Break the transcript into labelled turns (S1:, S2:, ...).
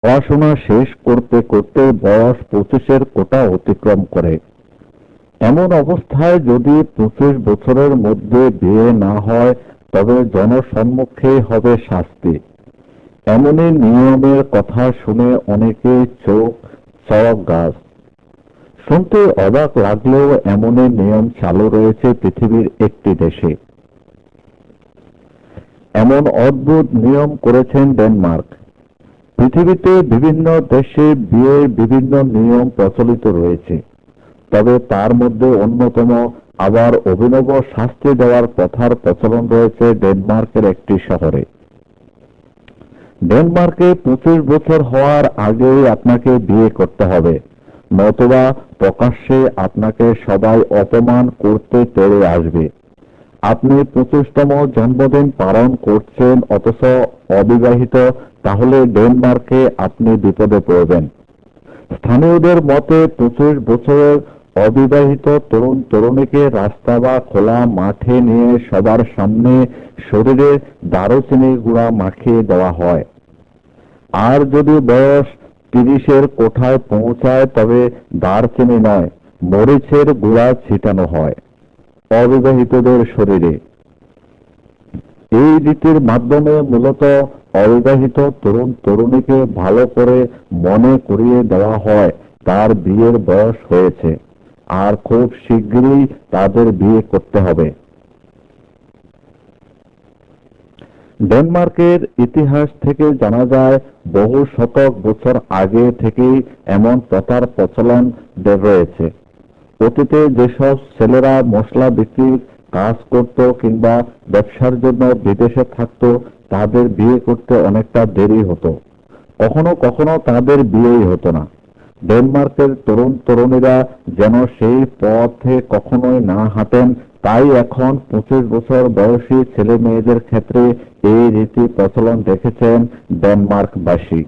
S1: পড়াশোনা শেষ করতে করতে বয়স 25-এর কোটা অতিক্রম করে। এমন অবস্থায় যদি 25 বছরের মধ্যে বিয়ে না হয় তবে জনসম্মুখে হবে শাস্তি। এমনই নিয়মের কথা শুনে অনেকে চোখ চড়ক গাছ। শুনতে অবাক লাগলেও এমনই নিয়ম চালু রয়েছে পৃথিবীর একটি দেশে। এমন অদ্ভুত নিয়ম করেছেন ডেনমার্ক। পৃথিবীতে বিভিন্ন দেশে বিয়ের বিভিন্ন নিয়ম প্রচলিত রয়েছে, তবে তার মধ্যে অন্যতম আবার অভিনব শাস্তি দেওয়ার প্রথার প্রচলন রয়েছে ডেনমার্কের একটি শহরে। ডেনমার্কে 25 বছর হওয়ার আগেই আপনাকে বিয়ে করতে হবে, নতুবা প্রকাশ্যে আপনাকে সবাই অপমান করতে তেড়ে আসবে। আপনি 25তম জন্মদিন পালন করছেন অথচ অবিবাহিত, তাহলে ডেনমার্কে আপনি বিপদে পড়বেন। স্থানীয়দের মতে 25 বছরের অবিবাহিত তরুণ তরুণীকে রাস্তা বা খোলা মাঠে নিয়ে সবার সামনে শরীরে দারুচিনি গুঁড়া মাখিয়ে দেওয়া হয়। আর যদি বয়স 30-এর কোঠায় পৌঁছায় তবে দারচিনি নয়, মরিচের গুঁড়া ছিটানো হয় অবিবাহিতদের শরীরে। এই রীতির মাধ্যমে মূলত অবিবাহিত তরুণ তরুণীকে ভালো করে মনে করিয়ে দেওয়া হয় তার বিয়ের বয়স হয়েছে আর খুব শীঘ্রই তাদের বিয়ে করতে হবে। ডেনমার্কের ইতিহাস থেকে জানা যায় বহু শতক বছর আগে থেকেই এমন প্রথার প্রচলন রয়েছে। অতীতে যেসব ছেলেরা মশলা বিক্রির কাজ করত কিংবা ব্যবসার জন্য বিদেশে থাকত তাদের বিয়ে করতে অনেকটা দেরি হতো, কখনো কখনো তাদের বিয়েই হতো না। ডেনমার্কের তরুণ তরুণীরা যেন সেই পথে কখনোই না হাঁটেন, তাই এখন 25 বছর বয়সী ছেলে মেয়েদের ক্ষেত্রে এই রীতি প্রচলন দেখেছেন ডেনমার্কবাসী।